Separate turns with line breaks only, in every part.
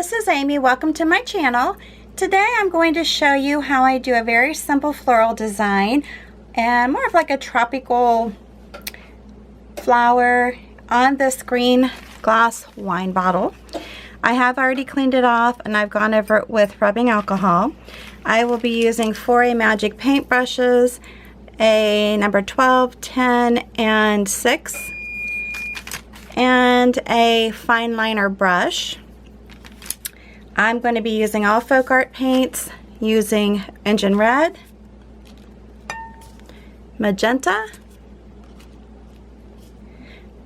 this is Amy. Welcome to my channel. Today I'm going to show you how I do a very simple floral design and more of like a tropical flower on this green glass wine bottle. I have already cleaned it off and I've gone over it with rubbing alcohol. I will be using 4A Magic paintbrushes, a number 12, 10, and 6, and a fine liner brush. I'm going to be using all FolkArt paints, using Engine Red, Magenta,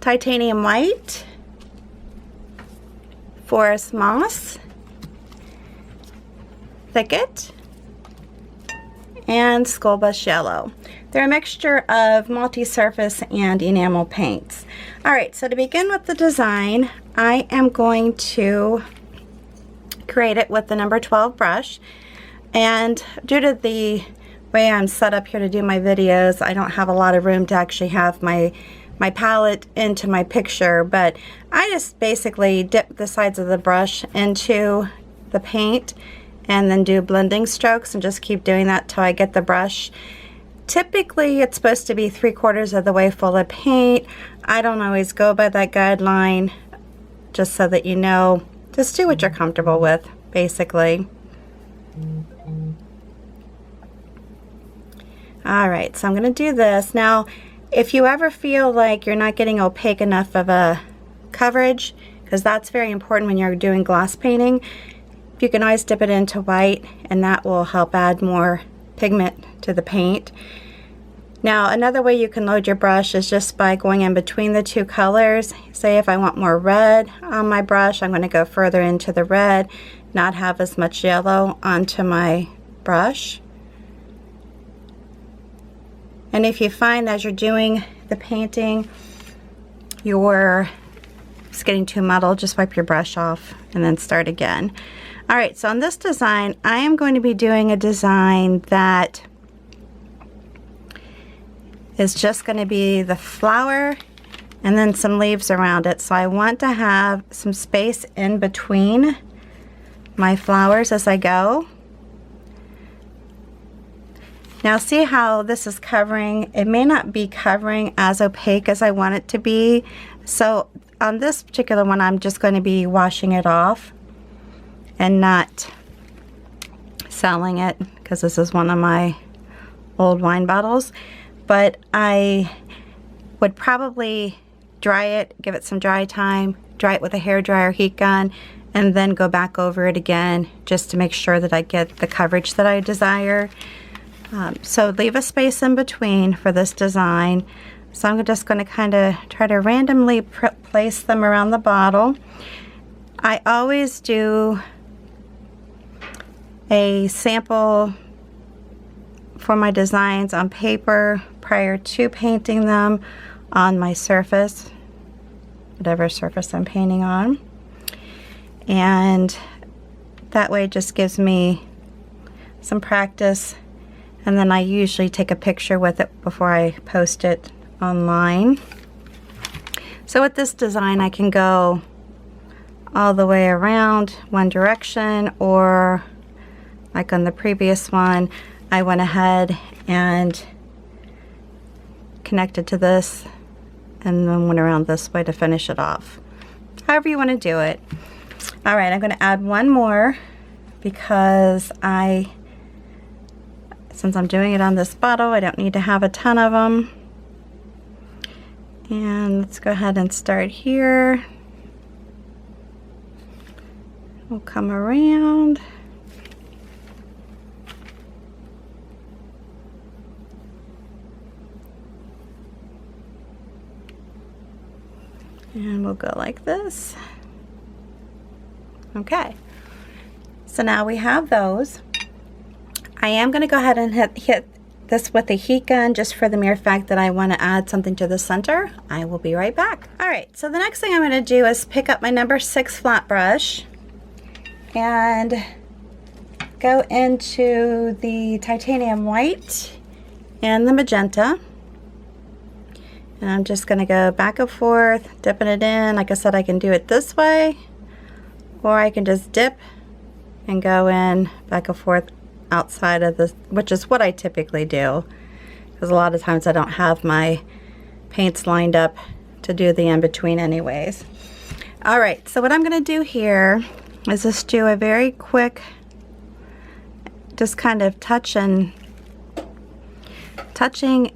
Titanium White, Forest Moss, Thicket, and Skullbush Yellow. They're a mixture of multi-surface and enamel paints. Alright, so to begin with the design, I am going to create it with the number 12 brush, and due to the way I'm set up here to do my videos, I don't have a lot of room to actually have my palette into my picture, but I just basically dip the sides of the brush into the paint and then do blending strokes and just keep doing that till I get the brush. Typically it's supposed to be 3/4 of the way full of paint. I don't always go by that guideline, just so that you know. Just do what you're comfortable with, basically. Alright, so I'm going to do this. Now, if you ever feel like you're not getting opaque enough of a coverage, because that's very important when you're doing gloss painting, you can always dip it into white, and that will help add more pigment to the paint. Now, another way you can load your brush is just by going in between the two colors. Say if I want more red on my brush, I'm going to go further into the red, not have as much yellow onto my brush. And if you find as you're doing the painting you're just getting too muddled, just wipe your brush off and then start again. Alright, so on this design I am going to be doing a design that is just going to be the flower and then some leaves around it. So I want to have some space in between my flowers as I go. Now see how this is covering? It may not be covering as opaque as I want it to be. So on this particular one I'm just going to be washing it off and not selling it, because this is one of my old wine bottles. But I would probably dry it, give it some dry time, dry it with a hairdryer heat gun, and then go back over it again just to make sure that I get the coverage that I desire. So leave a space in between for this design. So I'm just going to kind of try to randomly place them around the bottle. I always do a sample for my designs on paper prior to painting them on my surface, whatever surface I'm painting on, and that way it just gives me some practice, and then I usually take a picture with it before I post it online. So with this design I can go all the way around one direction, or like on the previous one I went ahead and connected to this and then went around this way to finish it off. However you want to do it. Alright, I'm going to add one more because since I'm doing it on this bottle, I don't need to have a ton of them. And let's go ahead and start here. We'll come around. And we'll go like this. Okay, so now we have those. I am going to go ahead and hit this with a heat gun just for the mere fact that I want to add something to the center. I will be right back. Alright, so the next thing I'm going to do is pick up my number 6 flat brush and go into the titanium white and the magenta. And I'm just going to go back and forth, dipping it in. Like I said, I can do it this way or I can just dip and go in back and forth outside of this, which is what I typically do, because a lot of times I don't have my paints lined up to do the in-between anyways. All right, so what I'm going to do here is just do a very quick, just kind of touching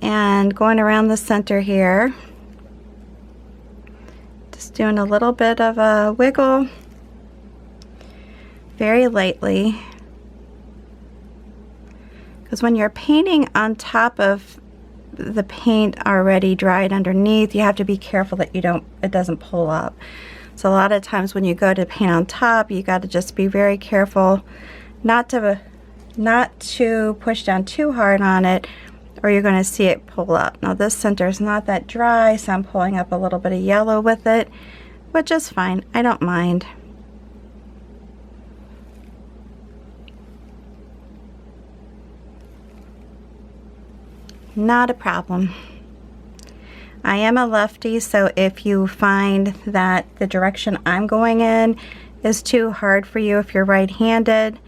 and going around the center here. Just doing a little bit of a wiggle, very lightly. Because when you're painting on top of the paint already dried underneath, you have to be careful that it doesn't pull up. So a lot of times when you go to paint on top, you got to just be very careful not to push down too hard on it, or you're going to see it pull up. Now this center is not that dry, so I'm pulling up a little bit of yellow with it, which is fine. I don't mind. Not a problem. I am a lefty, so if you find that the direction I'm going in is too hard for you, if you're right-handed,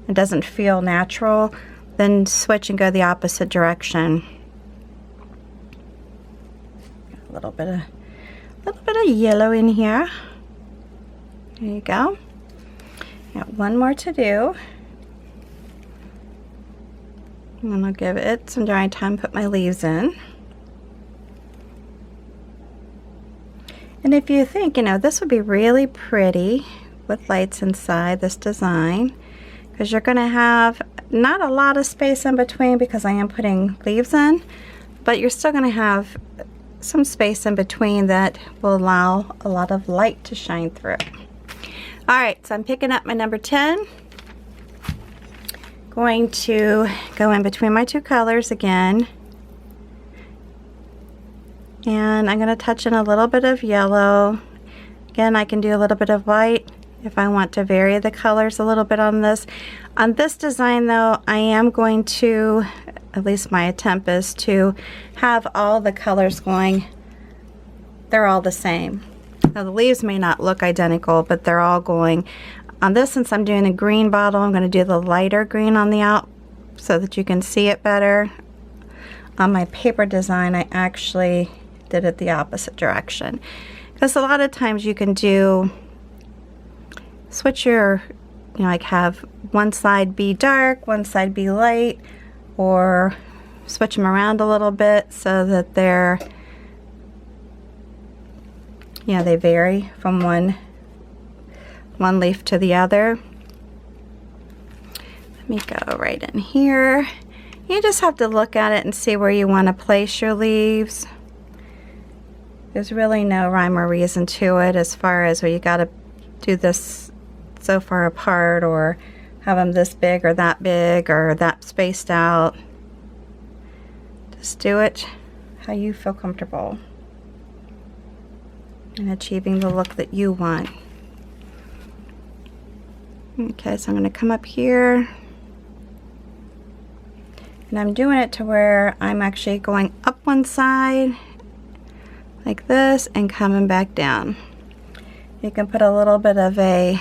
it doesn't feel natural, then switch and go the opposite direction. A little bit of yellow in here. There you go. Got one more to do. And then I'll give it some drying time, put my leaves in. And if you think, this would be really pretty with lights inside this design, because you're going to have not a lot of space in between because I am putting leaves in, but you're still going to have some space in between that will allow a lot of light to shine through. All right, so I'm picking up my number 10. Going to go in between my two colors again, and I'm going to touch in a little bit of yellow. Again, I can do a little bit of white if I want to vary the colors a little bit on this. On this design though, I am going to, at least my attempt is to have all the colors going, they're all the same. Now the leaves may not look identical, but they're all going. On this, since I'm doing a green bottle, I'm going to do the lighter green on the out so that you can see it better. On my paper design, I actually did it the opposite direction. Because a lot of times you can switch your, like have one side be dark, one side be light, or switch them around a little bit so that they vary from one leaf to the other. Let me go right in here. You just have to look at it and see where you want to place your leaves. There's really no rhyme or reason to it as far as where you got to do this so far apart or have them this big or that spaced out. Just do it how you feel comfortable in achieving the look that you want. Okay, so I'm going to come up here, and I'm doing it to where I'm actually going up one side like this and coming back down. You can put a little bit of a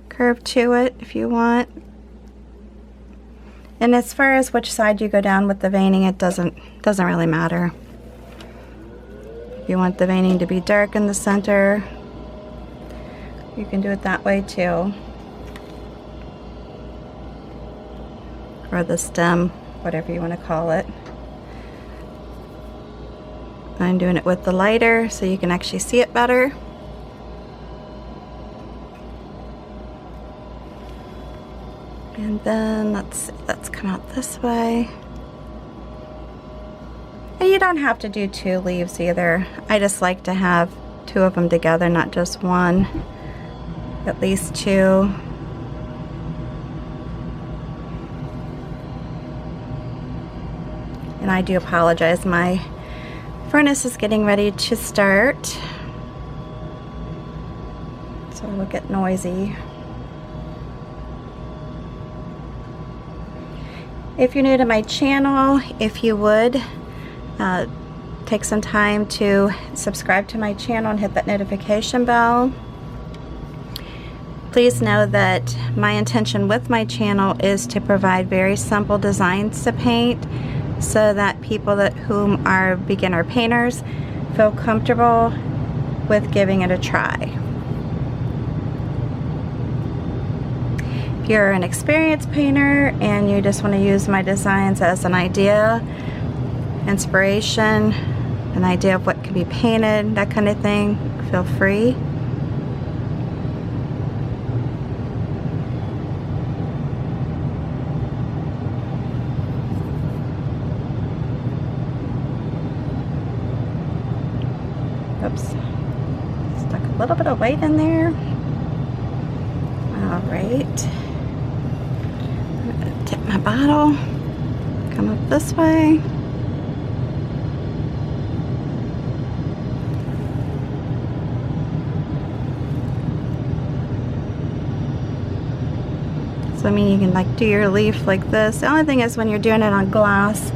curve to it if you want. And as far as which side you go down with the veining, it doesn't really matter. If you want the veining to be dark in the center, you can do it that way too. Or the stem, whatever you want to call it. I'm doing it with the lighter so you can actually see it better. And then let's come out this way. And you don't have to do two leaves either. I just like to have two of them together, not just one. At least two. And I do apologize, my furnace is getting ready to start, so it'll get noisy. If you're new to my channel, if you would take some time to subscribe to my channel and hit that notification bell. Please know that my intention with my channel is to provide very simple designs to paint so that people whom are beginner painters feel comfortable with giving it a try. If you're an experienced painter and you just want to use my designs as an idea, inspiration, an idea of what can be painted, that kind of thing, feel free. Oops, stuck a little bit of white in there. All right, I'm gonna tip my bottle, come up this way. So I mean, you can like do your leaf like this. The only thing is when you're doing it on glass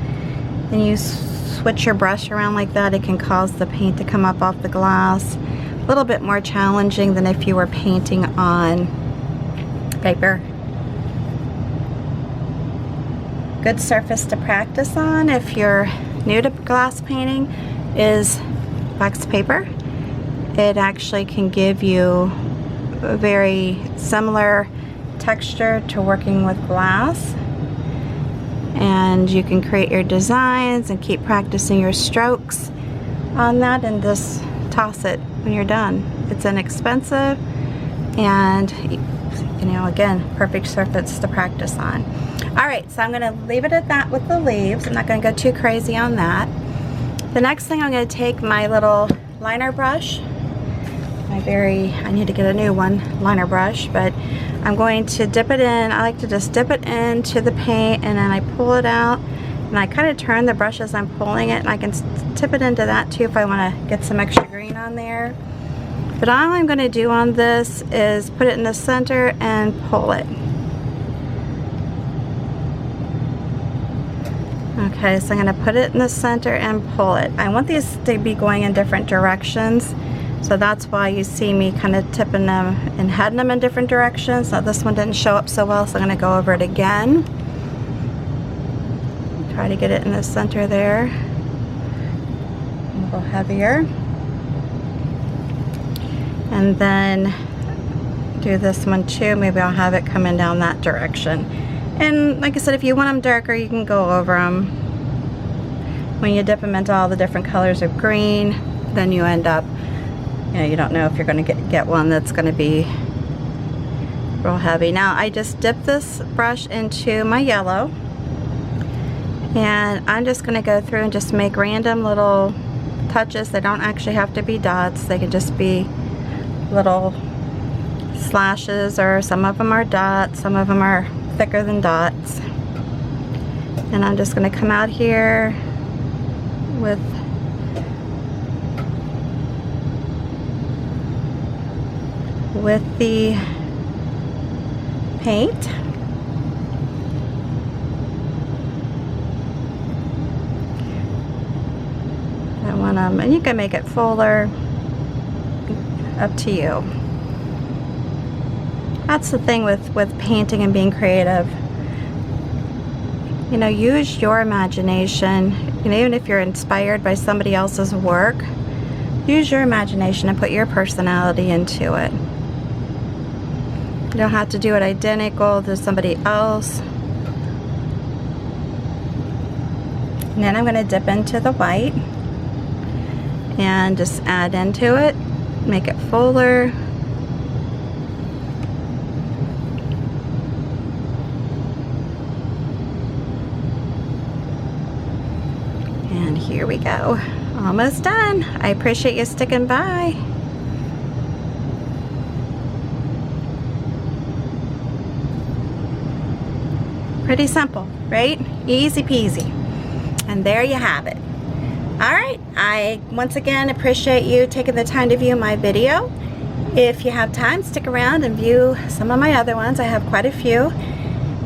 and you switch your brush around like that, it can cause the paint to come up off the glass. A little bit more challenging than if you were painting on paper. Good surface to practice on if you're new to glass painting is wax paper. It actually can give you a very similar texture to working with glass, and you can create your designs and keep practicing your strokes on that and just toss it when you're done. It's inexpensive and, you know, again, perfect surface to practice on. Alright, so I'm going to leave it at that with the leaves. I'm not going to go too crazy on that. The next thing, I'm going to take my little liner brush, I need to get a new one, liner brush, but I'm going to dip it in. I like to just dip it into the paint and then I pull it out and I kind of turn the brush as I'm pulling it, and I can tip it into that too if I want to get some extra green on there. But all I'm going to do on this is put it in the center and pull it. Okay, so I'm going to put it in the center and pull it. I want these to be going in different directions. So that's why you see me kind of tipping them and heading them in different directions. Now this one didn't show up so well, so I'm going to go over it again. Try to get it in the center there. A little heavier. And then do this one too. Maybe I'll have it coming down that direction. And like I said, if you want them darker, you can go over them. When you dip them into all the different colors of green, then you end up, you know, you don't know if you're going to get one that's going to be real heavy. Now I just dip this brush into my yellow and I'm just going to go through and just make random little touches. They don't actually have to be dots. They can just be little slashes, or some of them are dots, some of them are thicker than dots. And I'm just going to come out here with the paint. I want them, and you can make it fuller, up to you. That's the thing with painting and being creative. You know, use your imagination. You know, even if you're inspired by somebody else's work, use your imagination and put your personality into it. You don't have to do it identical to somebody else. And then I'm going to dip into the white and just add into it, make it fuller. And here we go. Almost done. I appreciate you sticking by. Pretty simple, right? Easy peasy. And there you have it. Alright, I once again appreciate you taking the time to view my video. If you have time, stick around and view some of my other ones. I have quite a few.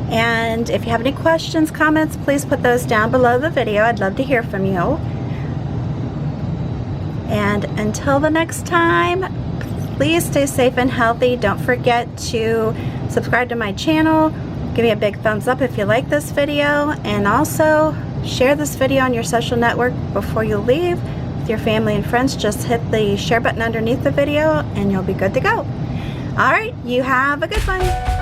And if you have any questions, comments, please put those down below the video. I'd love to hear from you. And until the next time, please stay safe and healthy. Don't forget to subscribe to my channel. Give me a big thumbs up if you like this video, and also share this video on your social network before you leave with your family and friends. Just hit the share button underneath the video and you'll be good to go. Alright, you have a good one.